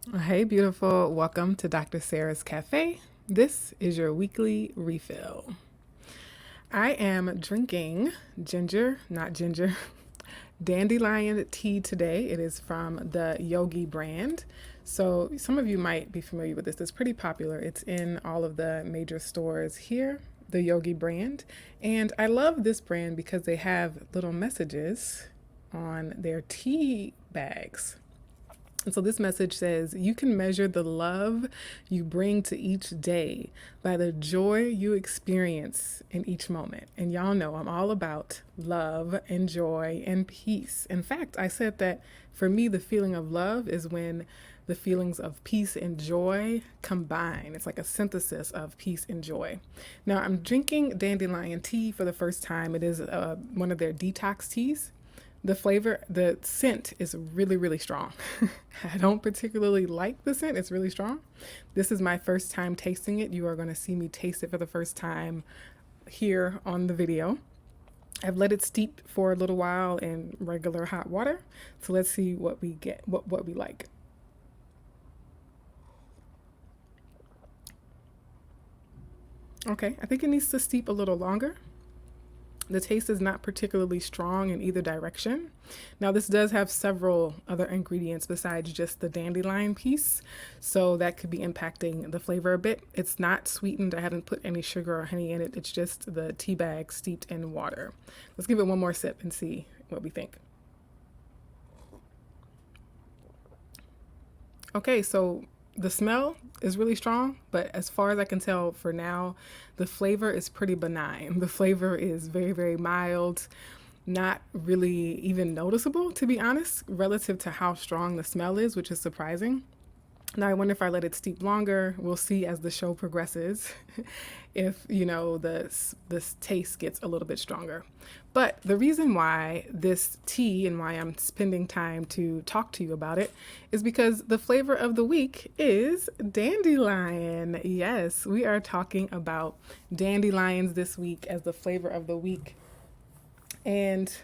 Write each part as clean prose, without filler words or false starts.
Hey, beautiful. Welcome to Dr. Sarah's Café. This is your weekly refill. I am drinking not ginger, dandelion tea today. It is from the Yogi brand. So, some of you might be familiar with this. It's pretty popular. It's in all of the major stores here, the Yogi brand. And I love this brand because they have little messages on their tea bags. And so this message says, you can measure the love you bring to each day by the joy you experience in each moment. And y'all know I'm all about love and joy and peace. In fact, I said that for me, the feeling of love is when the feelings of peace and joy combine. It's like a synthesis of peace and joy. Now, I'm drinking dandelion tea for the first time. It is one of their detox teas. The flavor, the scent is really, really strong. I don't particularly like the scent, it's really strong. This is my first time tasting it. You are going to see me taste it for the first time here on the video. I've let it steep for a little while in regular hot water. So let's see what we get, what we like. Okay, I think it needs to steep a little longer. The taste is not particularly strong in either direction. Now, this does have several other ingredients besides just the dandelion piece, so that could be impacting the flavor a bit. It's not sweetened. I haven't put any sugar or honey in it. It's just the tea bag steeped in water. Let's give it one more sip and see what we think. Okay, so the smell is really strong, but as far as I can tell for now, the flavor is pretty benign. The flavor is very, very mild, not really even noticeable, to be honest, relative to how strong the smell is, which is surprising. Now, I wonder if I let it steep longer. We'll see as the show progresses if, this taste gets a little bit stronger. But the reason why this tea and why I'm spending time to talk to you about it is because the flavor of the week is dandelion. Yes, we are talking about dandelions this week as the flavor of the week. And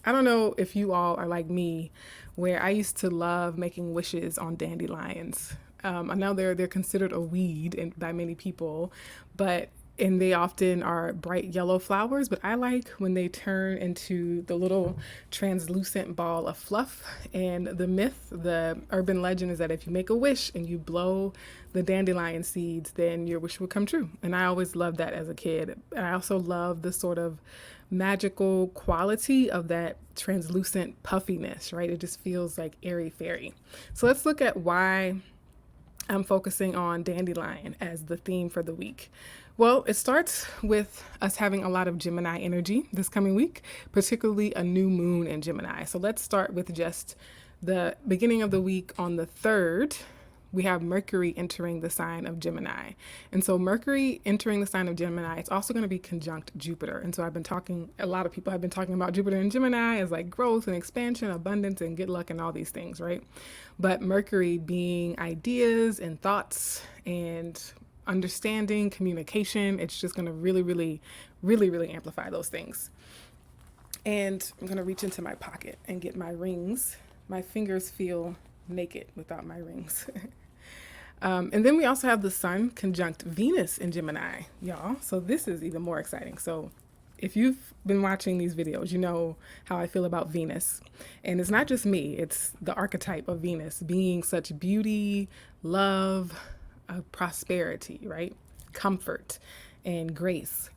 I don't know if you all are like me, where I used to love making wishes on dandelions. I know they're considered a weed by many people, but and they often are bright yellow flowers. But I like when they turn into the little translucent ball of fluff. And the urban legend is that if you make a wish and you blow the dandelion seeds, then your wish will come true. And I always loved that as a kid. And I also love the sort of magical quality of that translucent puffiness, right? It just feels like airy fairy. So let's look at why I'm focusing on dandelion as the theme for the week. Well, it starts with us having a lot of Gemini energy this coming week, particularly a new moon in Gemini. So let's start with just the beginning of the week on the 3rd. We have Mercury entering the sign of Gemini. And so Mercury entering the sign of Gemini, it's also going to be conjunct Jupiter. And so a lot of people have been talking about Jupiter and Gemini as like growth and expansion, abundance and good luck and all these things, right? But Mercury being ideas and thoughts and understanding, communication, it's just going to really, really, really, really amplify those things. And I'm going to reach into my pocket and get my rings. My fingers feel naked without my rings. And then we also have the Sun conjunct Venus in Gemini, y'all. So this is even more exciting. So if you've been watching these videos, you know how I feel about Venus. And it's not just me, it's the archetype of Venus being such beauty, love, prosperity, right? Comfort and grace.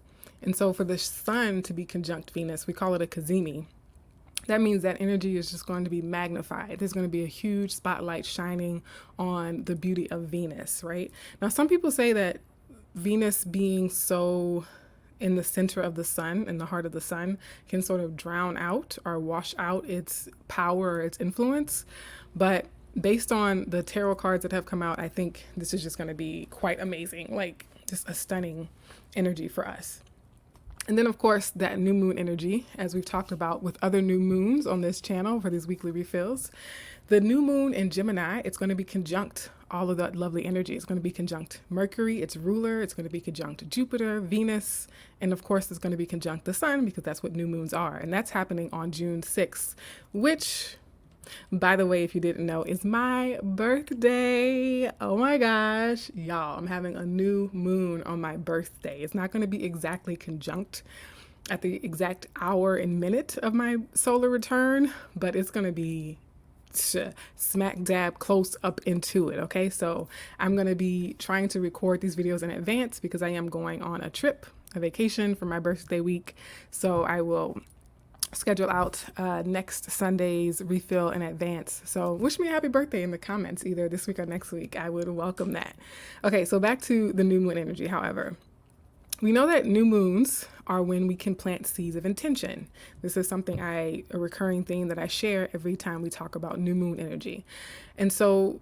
And so for the Sun to be conjunct Venus, we call it a cazimi. That means that energy is just going to be magnified. There's going to be a huge spotlight shining on the beauty of Venus, right? Now, some people say that Venus being so in the center of the sun, in the heart of the sun, can sort of drown out or wash out its power or its influence. But based on the tarot cards that have come out, I think this is just going to be quite amazing, like just a stunning energy for us. And then, of course, that new moon energy, as we've talked about with other new moons on this channel for these weekly refills. The new moon in Gemini, it's going to be conjunct all of that lovely energy. It's going to be conjunct Mercury, its ruler. It's going to be conjunct Jupiter, Venus, and of course, it's going to be conjunct the sun because that's what new moons are. And that's happening on June 6th, which By the way, if you didn't know, it's my birthday. Oh my gosh. Y'all, I'm having a new moon on my birthday. It's not going to be exactly conjunct at the exact hour and minute of my solar return, but it's going to be smack dab close up into it. Okay, so I'm going to be trying to record these videos in advance because I am going on a trip, a vacation for my birthday week. So I will schedule out next Sunday's refill in advance. So wish me a happy birthday in the comments either this week or next week. I would welcome that. Okay, so back to the new moon energy. However, we know that new moons are when we can plant seeds of intention. This is a recurring theme that I share every time we talk about new moon energy. And so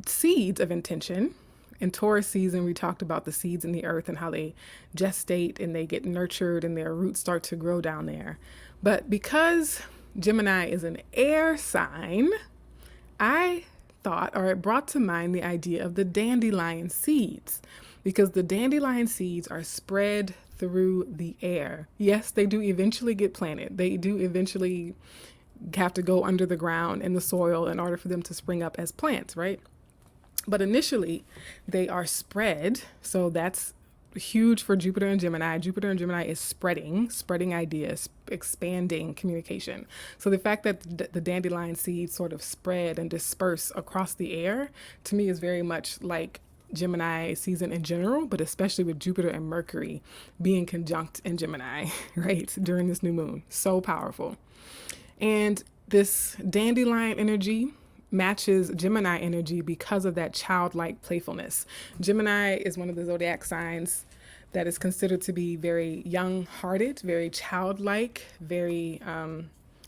seeds of intention, in Taurus season, we talked about the seeds in the earth and how they gestate and they get nurtured and their roots start to grow down there. But because Gemini is an air sign, I thought, or it brought to mind the idea of the dandelion seeds, because the dandelion seeds are spread through the air. Yes, they do eventually get planted. They do eventually have to go under the ground in the soil in order for them to spring up as plants, right? But initially, they are spread. So that's huge for Jupiter and Gemini. Jupiter and Gemini is spreading ideas, expanding communication. So the fact that the dandelion seeds sort of spread and disperse across the air, to me, is very much like Gemini season in general, but especially with Jupiter and Mercury being conjunct in Gemini, right, during this new moon. So powerful. And this dandelion energy matches Gemini energy because of that childlike playfulness. Gemini is one of the zodiac signs that is considered to be very young-hearted, very childlike, very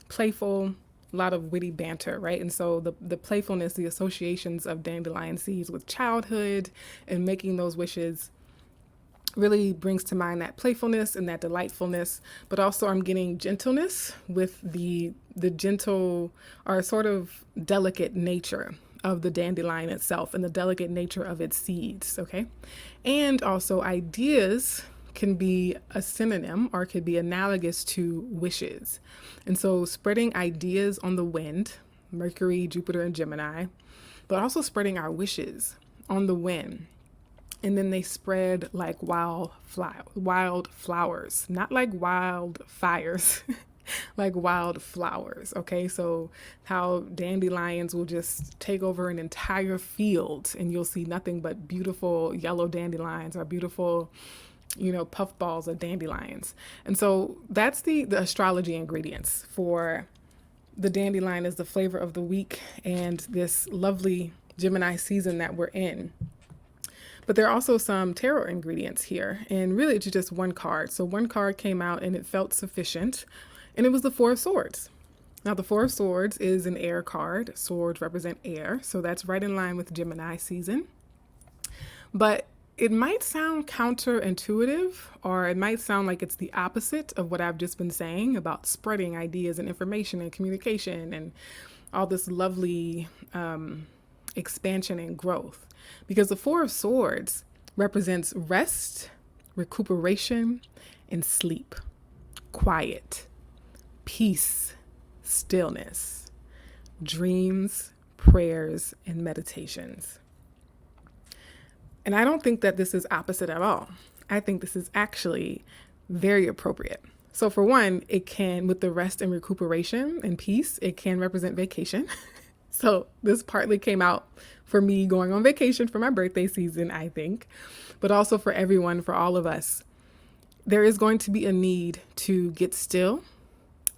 playful, a lot of witty banter, right? And so the playfulness, the associations of dandelion seeds with childhood and making those wishes really brings to mind that playfulness and that delightfulness. But also I'm getting gentleness with the gentle or sort of delicate nature of the dandelion itself and the delicate nature of its seeds, okay? And also ideas can be a synonym or could be analogous to wishes. And so spreading ideas on the wind, Mercury, Jupiter, and Gemini, but also spreading our wishes on the wind. And then they spread like wild flowers, not like wildfires, like wildflowers. Okay, so how dandelions will just take over an entire field and you'll see nothing but beautiful yellow dandelions or beautiful, puffballs of dandelions. And so that's the astrology ingredients for the dandelion is the flavor of the week and this lovely Gemini season that we're in. But there are also some tarot ingredients here, and really it's just one card. So one card came out and it felt sufficient, and it was the Four of Swords. Now the Four of Swords is an air card. Swords represent air, so that's right in line with Gemini season. But it might sound counterintuitive, or it might sound like it's the opposite of what I've just been saying about spreading ideas and information and communication and all this lovely expansion and growth. Because the Four of Swords represents rest, recuperation, and sleep, quiet, peace, stillness, dreams, prayers, and meditations. And I don't think that this is opposite at all. I think this is actually very appropriate. So for one, it can, with the rest and recuperation and peace, it can represent vacation. So this partly came out for me going on vacation for my birthday season, I think, but also for everyone, for all of us. There is going to be a need to get still,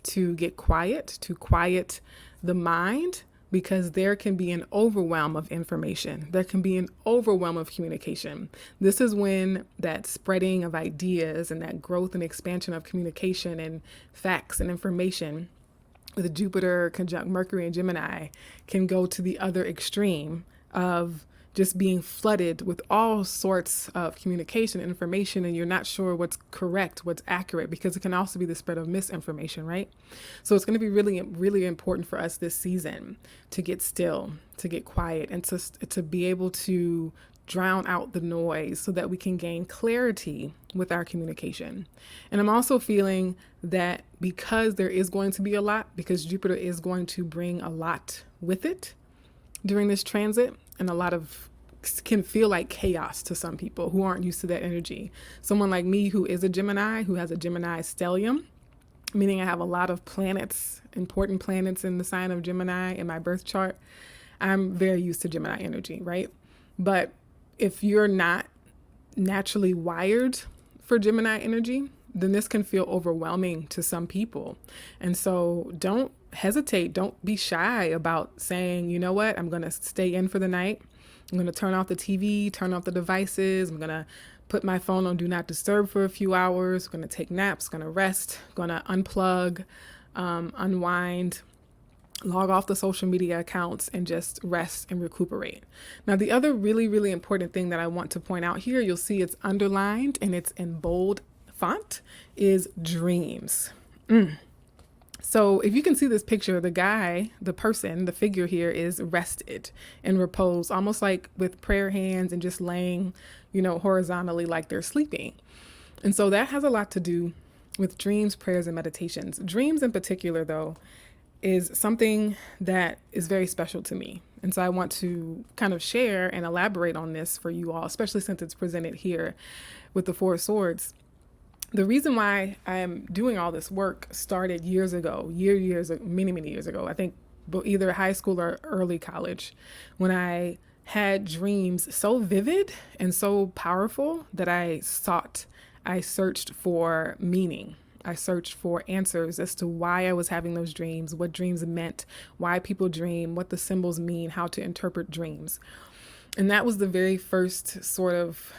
to get quiet, to quiet the mind, because there can be an overwhelm of information. There can be an overwhelm of communication. This is when that spreading of ideas and that growth and expansion of communication and facts and information with Jupiter conjunct Mercury and Gemini can go to the other extreme of just being flooded with all sorts of communication and information, and you're not sure what's correct, what's accurate, because it can also be the spread of misinformation, right? So it's going to be really, really important for us this season to get still, to get quiet, and to be able to drown out the noise so that we can gain clarity with our communication. And I'm also feeling that because there is going to be a lot, because Jupiter is going to bring a lot with it during this transit, and a lot of can feel like chaos to some people who aren't used to that energy. Someone like me who is a Gemini, who has a Gemini stellium, meaning I have a lot of planets, important planets in the sign of Gemini in my birth chart. I'm very used to Gemini energy, right? But if you're not naturally wired for Gemini energy, then this can feel overwhelming to some people. And so don't hesitate. Don't be shy about saying, you know what, I'm going to stay in for the night. I'm going to turn off the TV, turn off the devices. I'm going to put my phone on do not disturb for a few hours. I'm going to take naps, going to rest, going to unplug, unwind, log off the social media accounts, and just rest and recuperate. Now, the other really, really important thing that I want to point out here, you'll see it's underlined and it's in bold font, is dreams. So if you can see this picture, the guy, the person, the figure here is rested in repose, almost like with prayer hands and just laying, horizontally like they're sleeping. And so that has a lot to do with dreams, prayers, and meditations. Dreams in particular, though, is something that is very special to me. And so I want to kind of share and elaborate on this for you all, especially since it's presented here with the Four of Swords. The reason why I'm doing all this work started years ago, many years ago. I think either high school or early college, when I had dreams so vivid and so powerful that I searched for meaning. I searched for answers as to why I was having those dreams, what dreams meant, why people dream, what the symbols mean, how to interpret dreams. And that was the very first sort of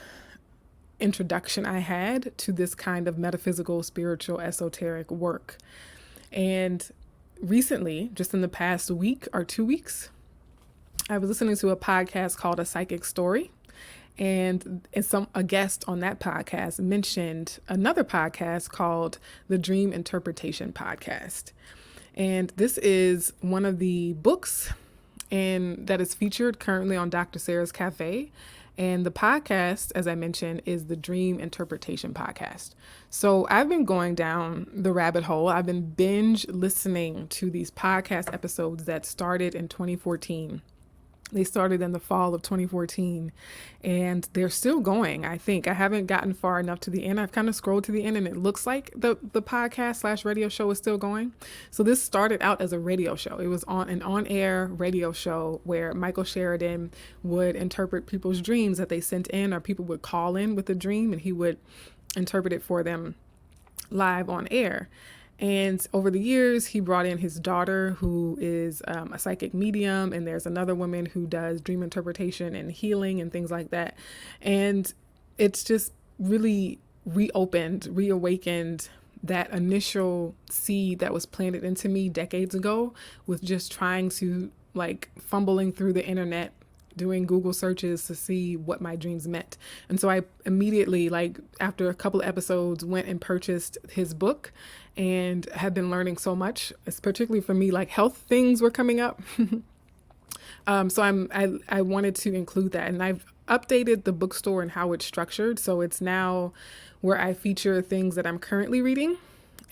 introduction I had to this kind of metaphysical, spiritual, esoteric work. And recently, just in the past week or 2 weeks, I was listening to a podcast called A Psychic Story. And a guest on that podcast mentioned another podcast called the Dream Interpretation Podcast. And this is one of the books that is featured currently on Dr. Sarah's Café. And the podcast, as I mentioned, is the Dream Interpretation Podcast. So I've been going down the rabbit hole. I've been binge listening to these podcast episodes that started in 2014. They started in the fall of 2014 and they're still going. I think I haven't gotten far enough to the end. I've kind of scrolled to the end and it looks like the podcast / radio show is still going. So this started out as a radio show. It was on an on-air radio show where Michael Sheridan would interpret people's dreams that they sent in, or people would call in with a dream and he would interpret it for them live on air. And over the years, he brought in his daughter, who is a psychic medium, and there's another woman who does dream interpretation and healing and things like that. And it's just really reawakened that initial seed that was planted into me decades ago with just trying to fumbling through the internet, doing Google searches to see what my dreams meant. And so I immediately, after a couple of episodes, went and purchased his book and have been learning so much. It's particularly for me, health things were coming up. So I wanted to include that. And I've updated the bookstore and how it's structured. So it's now where I feature things that I'm currently reading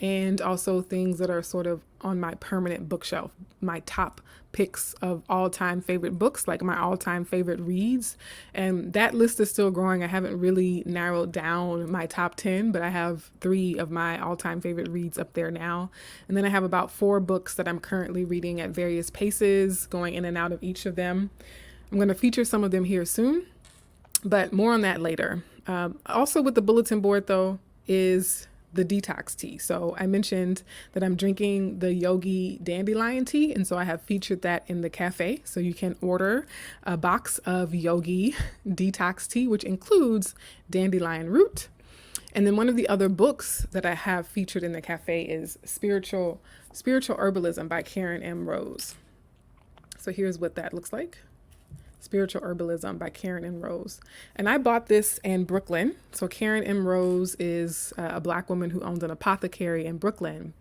and also things that are sort of on my permanent bookshelf, my top picks of all-time favorite books, like my all-time favorite reads. And that list is still growing. I haven't really narrowed down my top 10, but I have 3 of my all-time favorite reads up there now. And then I have about 4 books that I'm currently reading at various paces, going in and out of each of them. I'm going to feature some of them here soon, but more on that later. Also with the bulletin board, though, is the detox tea. So I mentioned that I'm drinking the Yogi Dandelion tea, and so I have featured that in the cafe. So you can order a box of Yogi detox tea, which includes dandelion root. And then one of the other books that I have featured in the cafe is Spiritual Herbalism by Karen M. Rose. So here's what that looks like. Spiritual Herbalism by Karen M. Rose. And I bought this in Brooklyn. So Karen M. Rose is a Black woman who owns an apothecary in Brooklyn.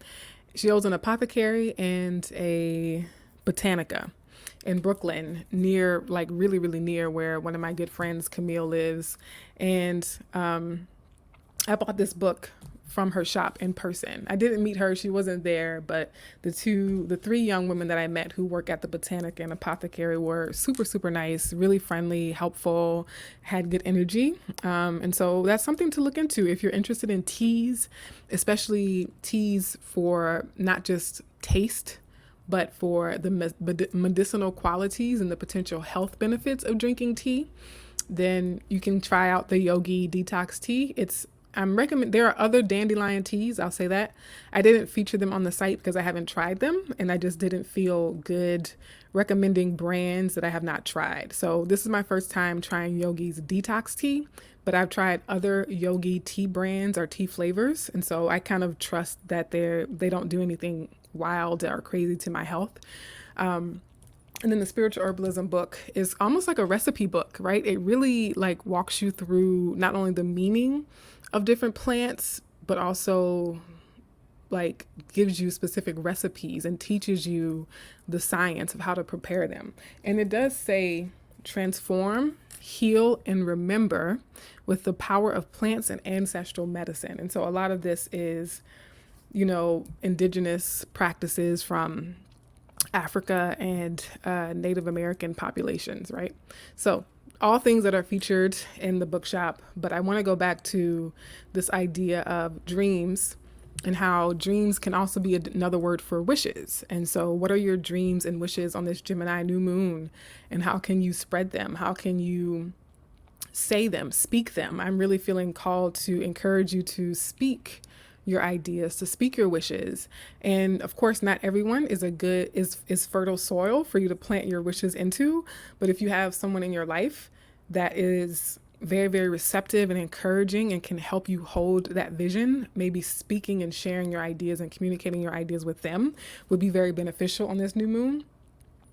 She owns an apothecary and a botanica. in Brooklyn, near, like really, really near where one of my good friends, Camille, lives. And I bought this book from her shop in person. I didn't meet her, she wasn't there, but the three young women that I met who work at the Botanic and Apothecary were super, super nice, really friendly, helpful, had good energy. And so that's something to look into if you're interested in teas, especially teas for not just taste, but for the medicinal qualities and the potential health benefits of drinking tea. Then you can try out the Yogi Detox Tea. There are other dandelion teas, I'll say that. I didn't feature them on the site because I haven't tried them, and I just didn't feel good recommending brands that I have not tried. So this is my first time trying Yogi's Detox Tea, but I've tried other Yogi tea brands or tea flavors, and so I kind of trust that they don't do anything wild or crazy to my health. And then the spiritual herbalism book is almost like a recipe book, right? It really like walks you through not only the meaning of different plants, but also like gives you specific recipes and teaches you the science of how to prepare them. And it does say transform, heal, and remember with the power of plants and ancestral medicine. And so a lot of this is, indigenous practices from Africa and Native American populations, right? So all things that are featured in the bookshop, but I want to go back to this idea of dreams and how dreams can also be another word for wishes. And so what are your dreams and wishes on this Gemini new moon? And how can you spread them? How can you say them, speak them? I'm really feeling called to encourage you to speak your ideas, to speak your wishes. And of course, not everyone is fertile soil for you to plant your wishes into. But if you have someone in your life that is very, very receptive and encouraging and can help you hold that vision, maybe speaking and sharing your ideas and communicating your ideas with them would be very beneficial on this new moon.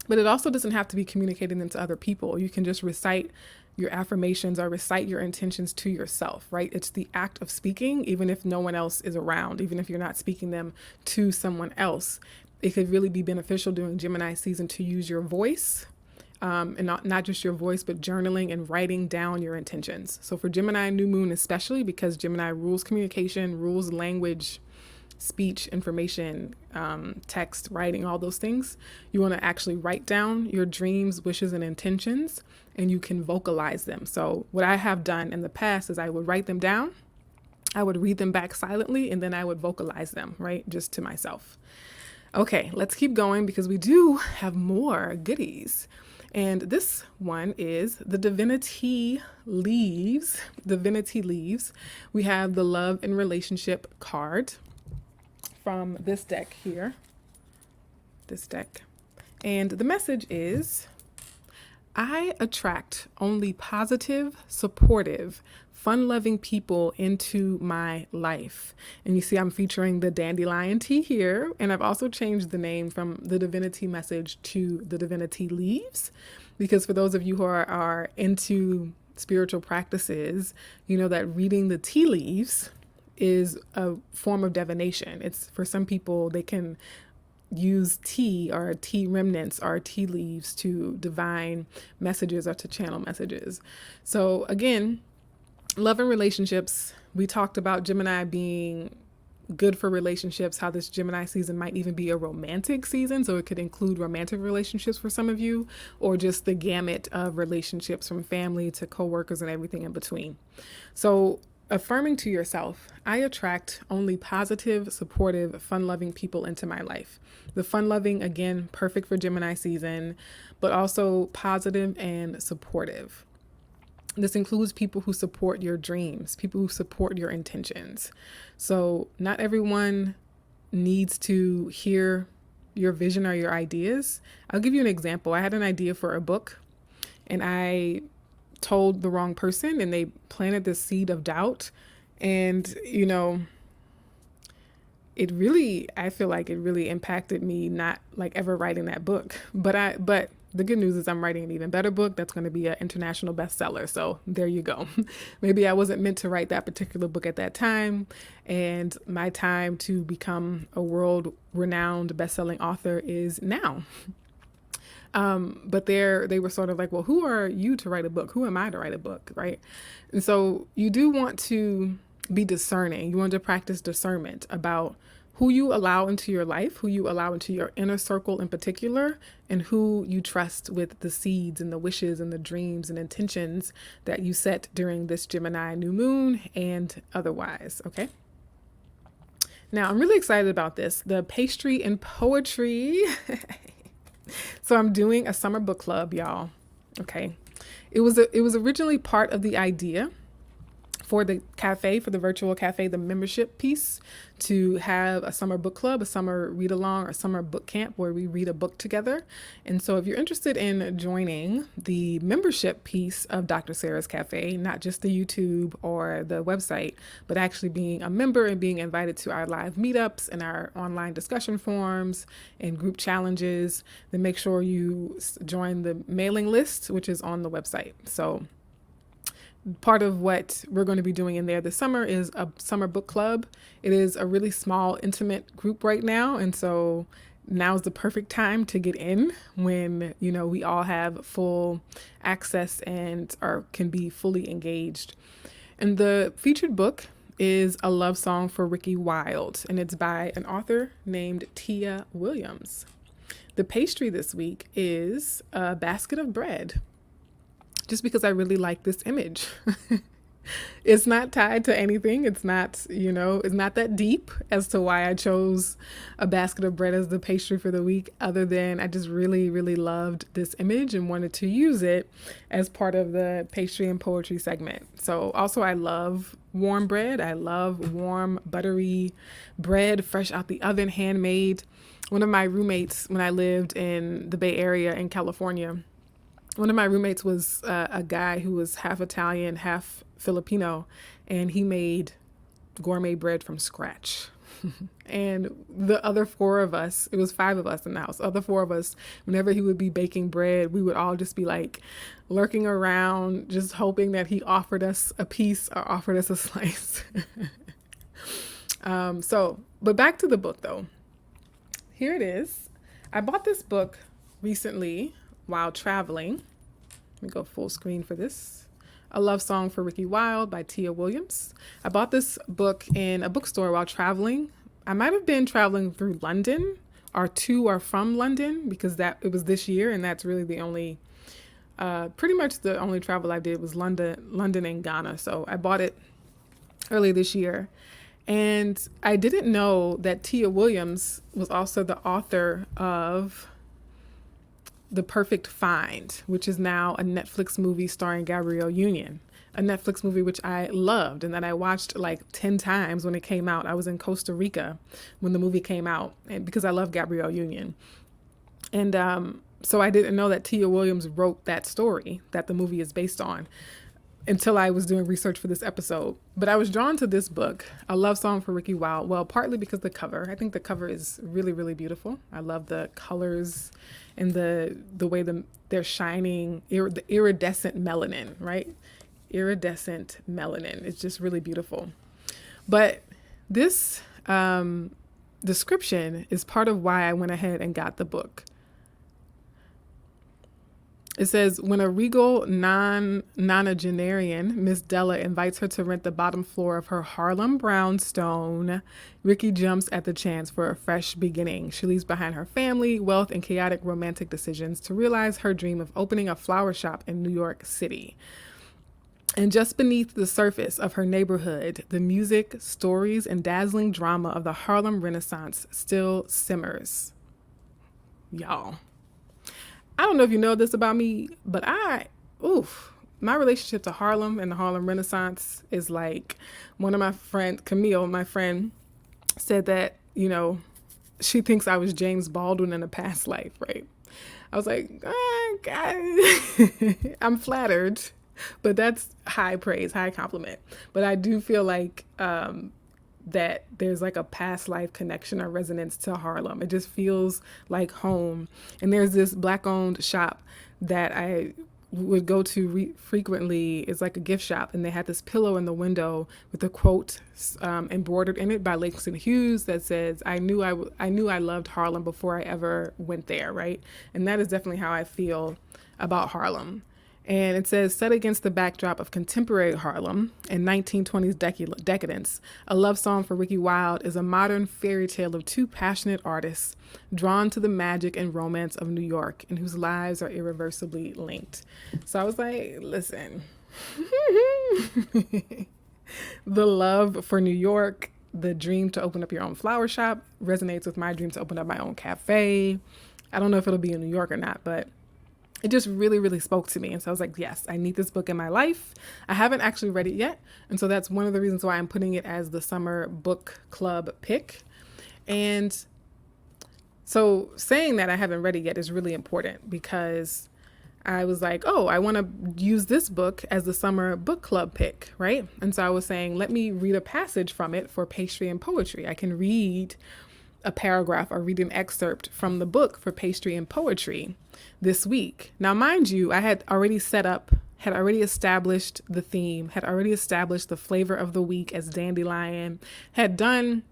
But it also doesn't have to be communicating them to other people. You can just recite your affirmations or recite your intentions to yourself, right? It's the act of speaking, even if no one else is around, even if you're not speaking them to someone else. It could really be beneficial during Gemini season to use your voice, and not just your voice, but journaling and writing down your intentions. So for Gemini new moon, especially because Gemini rules communication, rules language, speech, information, text, writing, all those things, you want to actually write down your dreams, wishes, and intentions, and you can vocalize them. So what I have done in the past is I would write them down, I would read them back silently, and then I would vocalize them, right? Just to myself. Okay, let's keep going because we do have more goodies. And this one is the Divinity Leaves. Divinity Leaves. We have the Love and Relationship card from this deck here. This deck. And the message is, I attract only positive, supportive, fun-loving people into my life. And you see I'm featuring the dandelion tea here, and I've also changed the name from the Divinity Message to the Divinity Leaves, because for those of you who are into spiritual practices, you know that reading the tea leaves is a form of divination. It's, for some people, they can use tea or tea remnants or tea leaves to divine messages or to channel messages. So again, love and relationships. We talked about Gemini being good for relationships, how this Gemini season might even be a romantic season. So it could include romantic relationships for some of you, or just the gamut of relationships from family to coworkers and everything in between. So affirming to yourself, I attract only positive, supportive, fun-loving people into my life. The fun-loving, again, perfect for Gemini season, but also positive and supportive. This includes people who support your dreams, people who support your intentions. So not everyone needs to hear your vision or your ideas. I'll give you an example. I had an idea for a book, and I told the wrong person, and they planted this seed of doubt. And, I feel like it really impacted me not like ever writing that book. But the good news is I'm writing an even better book that's going to be an international bestseller. So there you go. Maybe I wasn't meant to write that particular book at that time, and my time to become a world-renowned best-selling author is now. But they were sort of like, well, who are you to write a book? Who am I to write a book, right? And so you do want to be discerning. You want to practice discernment about who you allow into your life, who you allow into your inner circle in particular, and who you trust with the seeds and the wishes and the dreams and intentions that you set during this Gemini new moon and otherwise, okay? Now, I'm really excited about this. The pastry and poetry. So I'm doing a summer book club, y'all. Okay. It was originally part of the idea for the cafe, for the virtual cafe, the membership piece, to have a summer book club, a summer read along, or summer book camp where we read a book together. And so if you're interested in joining the membership piece of Dr. Sarah's Cafe, not just the YouTube or the website, but actually being a member and being invited to our live meetups and our online discussion forums and group challenges, then make sure you join the mailing list, which is on the website. So part of what we're going to be doing in there this summer is a summer book club. It is a really small, intimate group right now. And so now's the perfect time to get in when, we all have full access and can be fully engaged. And the featured book is A Love Song for Ricky Wilde, and it's by an author named Tia Williams. The pastry this week is a basket of bread, just because I really like this image. It's not tied to anything. It's not, it's not that deep as to why I chose a basket of bread as the pastry for the week, other than I just really, really loved this image and wanted to use it as part of the pastry and poetry segment. So also I love warm bread. I love warm, buttery bread, fresh out the oven, handmade. One of my roommates, when I lived in the Bay Area in California, one of my roommates was a guy who was half Italian, half Filipino, and he made gourmet bread from scratch. And the other four of us, it was 5 of us in the house, the other 4 of us, whenever he would be baking bread, we would all just be like lurking around, just hoping that he offered us a piece or offered us a slice. But back to the book though. Here it is. I bought this book recently while traveling. Let me go full screen for this. A Love Song for Ricky Wilde by Tia Williams. I bought this book in a bookstore while traveling. I might have been traveling through London or to or from London, because it was this year, and that's really the only, pretty much the only travel I did was London and Ghana. So I bought it early this year. And I didn't know that Tia Williams was also the author of The Perfect Find, which is now a Netflix movie starring Gabrielle Union, a Netflix movie which I loved and that I watched like 10 times when it came out. I was in Costa Rica when the movie came out, and because I love Gabrielle Union. And so I didn't know that Tia Williams wrote that story that the movie is based on until I was doing research for this episode. But I was drawn to this book, A Love Song for Ricky Wilde, well, partly because the cover. I think the cover is really, really beautiful. I love the colors and the way they're shining, the iridescent melanin, right? Iridescent melanin. It's just really beautiful. But this description is part of why I went ahead and got the book. It says, when a regal nonagenarian, Miss Della, invites her to rent the bottom floor of her Harlem brownstone, Ricky jumps at the chance for a fresh beginning. She leaves behind her family, wealth, and chaotic romantic decisions to realize her dream of opening a flower shop in New York City. And just beneath the surface of her neighborhood, the music, stories, and dazzling drama of the Harlem Renaissance still simmers. Y'all. I don't know if you know this about me, but my relationship to Harlem and the Harlem Renaissance is like, one of my friends, Camille, my friend, said that, she thinks I was James Baldwin in a past life, right? I was like, God, I'm flattered, but that's high praise, high compliment. But I do feel like that there's like a past life connection or resonance to Harlem. It just feels like home. And there's this Black-owned shop that I would go to frequently is like a gift shop, and they had this pillow in the window with a quote embroidered in it by Langston Hughes that says, I knew I loved Harlem before I ever went there," right? And that is definitely how I feel about Harlem. And it says, set against the backdrop of contemporary Harlem and 1920s decadence, A Love Song for Ricky Wilde is a modern fairy tale of two passionate artists drawn to the magic and romance of New York and whose lives are irreversibly linked. So I was like, listen, the love for New York, the dream to open up your own flower shop resonates with my dream to open up my own cafe. I don't know if it'll be in New York or not, but it just really, really spoke to me. And so I was like, yes, I need this book in my life. I haven't actually read it yet. And so that's one of the reasons why I'm putting it as the summer book club pick. And so saying that I haven't read it yet is really important, because I was like, oh, I want to use this book as the summer book club pick, right? And so I was saying, let me read a passage from it for pastry and poetry. I can read a paragraph or read an excerpt from the book for pastry and poetry this week. Now, mind you, I had already established the theme, had already established the flavor of the week as dandelion, had done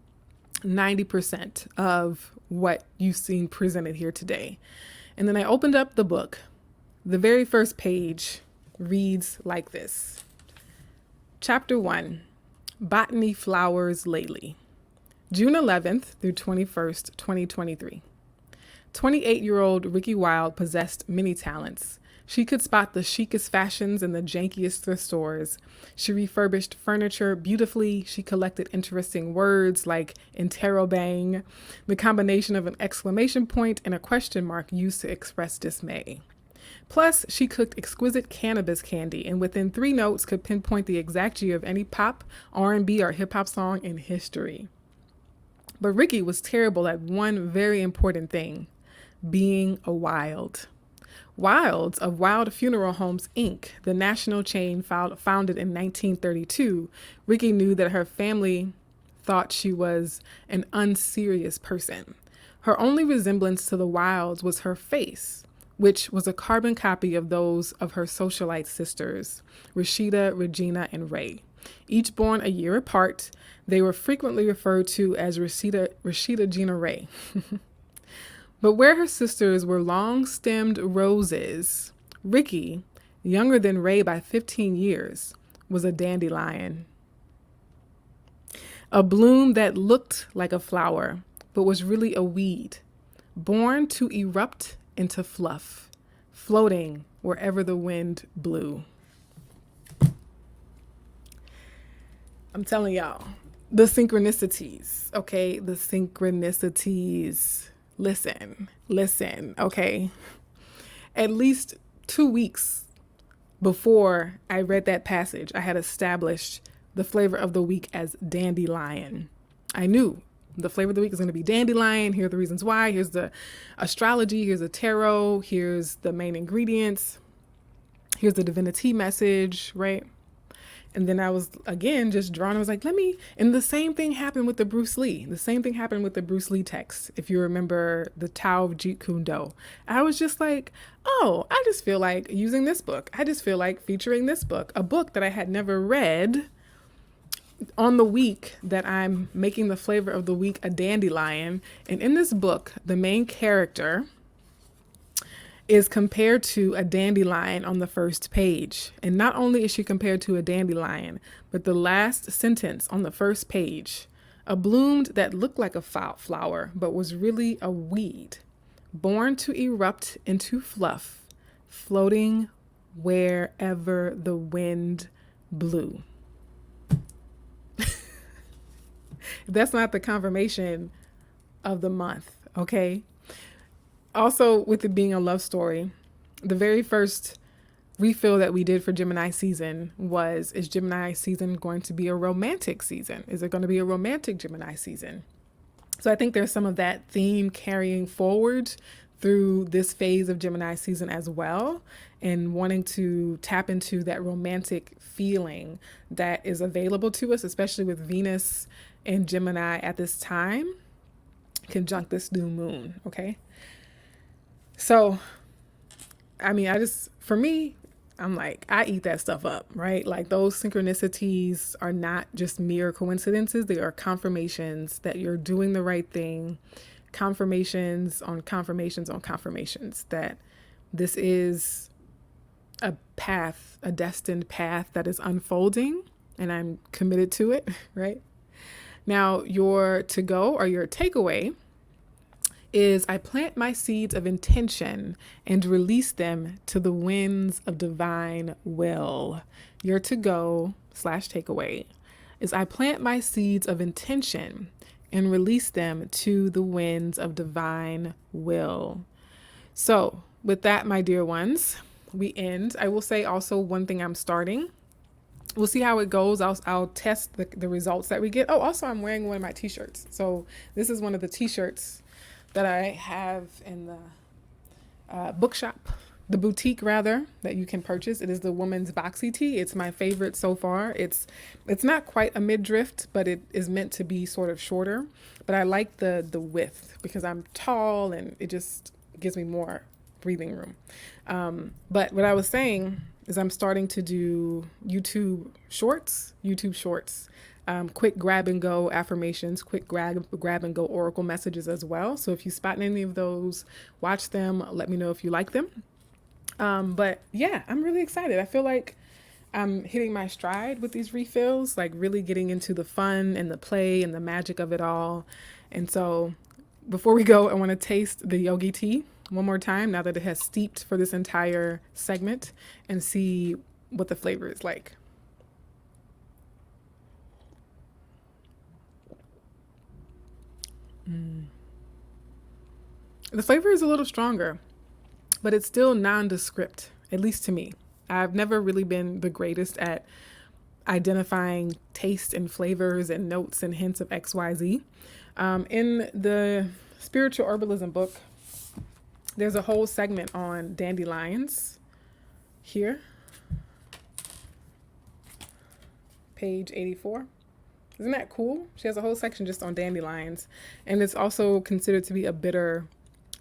90% of what you've seen presented here today. And then I opened up the book. The very first page reads like this. Chapter 1, Botany Flowers Lately. June 11th through 21st, 2023. 28-year-old Ricky Wilde possessed many talents. She could spot the chicest fashions in the jankiest thrift stores. She refurbished furniture beautifully. She collected interesting words like interrobang, the combination of an exclamation point and a question mark used to express dismay. Plus, she cooked exquisite cannabis candy and within 3 notes could pinpoint the exact year of any pop, R&B, or hip-hop song in history. But Ricky was terrible at one very important thing: being a Wilde. Wildes of Wilde Funeral Homes, Inc., the national chain founded in 1932, Ricky knew that her family thought she was an unserious person. Her only resemblance to the Wildes was her face, which was a carbon copy of those of her socialite sisters, Rashida, Regina, and Ray. Each born a year apart, they were frequently referred to as Rashida Gina Ray. But where her sisters were long-stemmed roses, Ricky, younger than Ray by 15 years, was a dandelion. A bloom that looked like a flower, but was really a weed, born to erupt into fluff, floating wherever the wind blew. I'm telling y'all, the synchronicities, okay? The synchronicities. Listen, okay? At least 2 weeks before I read that passage, I had established the flavor of the week as dandelion. I knew the flavor of the week is going to be dandelion. Here are the reasons why. Here's the astrology. Here's the tarot. Here's the main ingredients. Here's the divinity message, right? And then I was, again, just drawn. I was like, and the same thing happened with the Bruce Lee. The same thing happened with the Bruce Lee text. If you remember the Tao of Jeet Kune Do, I was just like, oh, I just feel like using this book. I just feel like featuring this book, a book that I had never read, on the week that I'm making the flavor of the week a dandelion. And in this book, the main character is compared to a dandelion on the first page. And not only is she compared to a dandelion, but the last sentence on the first page, a bloomed that looked like a flower, but was really a weed, born to erupt into fluff, floating wherever the wind blew. That's not the confirmation of the month, okay? Also, with it being a love story, the very first refill that we did for Gemini season was, is Gemini season going to be a romantic season? Is it going to be a romantic Gemini season? So I think there's some of that theme carrying forward through this phase of Gemini season as well, and wanting to tap into that romantic feeling that is available to us, especially with Venus and Gemini at this time, conjunct this new moon, okay? So, I mean, for me, I'm like, I eat that stuff up, right? Like those synchronicities are not just mere coincidences. They are confirmations that you're doing the right thing, confirmations on confirmations on confirmations that this is a path, a destined path that is unfolding, and I'm committed to it, right? Now, your to go or your takeaway is I plant my seeds of intention and release them to the winds of divine will. Your to go slash takeaway is I plant my seeds of intention and release them to the winds of divine will. So, with that, my dear ones, we end. I will say also one thing I'm starting. We'll see how it goes. I'll test the results that we get. Oh, also, I'm wearing one of my t-shirts. So, this is one of the t-shirts that I have in the bookshop, the boutique rather, that you can purchase. It is the woman's boxy tee. It's my favorite so far. It's not quite a midriff, but it is meant to be sort of shorter. But I like the width because I'm tall and it just gives me more breathing room. But what I was saying is I'm starting to do YouTube shorts, quick grab and go affirmations, quick grab and go oracle messages as well. So if you spot any of those, watch them. Let me know if you like them. But yeah, I'm really excited. I feel like I'm hitting my stride with these refills, like really getting into the fun and the play and the magic of it all. And so before we go, I want to taste the yogi tea one more time now that it has steeped for this entire segment and see what the flavor is like. The flavor is a little stronger, but it's still nondescript, at least to me. I've never really been the greatest at identifying taste and flavors and notes and hints of XYZ. In the spiritual herbalism book, there's a whole segment on dandelions here, page 84. Isn't that cool? She has a whole section just on dandelions, and it's also considered to be a bitter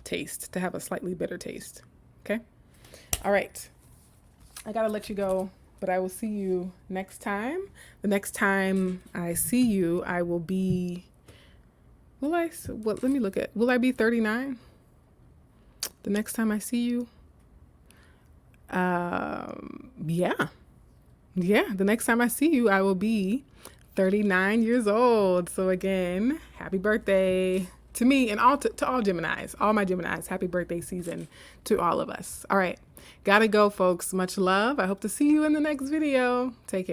taste, to have a slightly bitter taste. Okay. All right. I gotta let you go, but I will see you next time. The next time I see you, I will be, let me look at, will I be 39? The next time I see you? Yeah. The next time I see you, I will be 39 years old. So again, happy birthday to me and to all Geminis, all my Geminis. Happy birthday season to all of us. All right. Gotta go, folks. Much love. I hope to see you in the next video. Take care.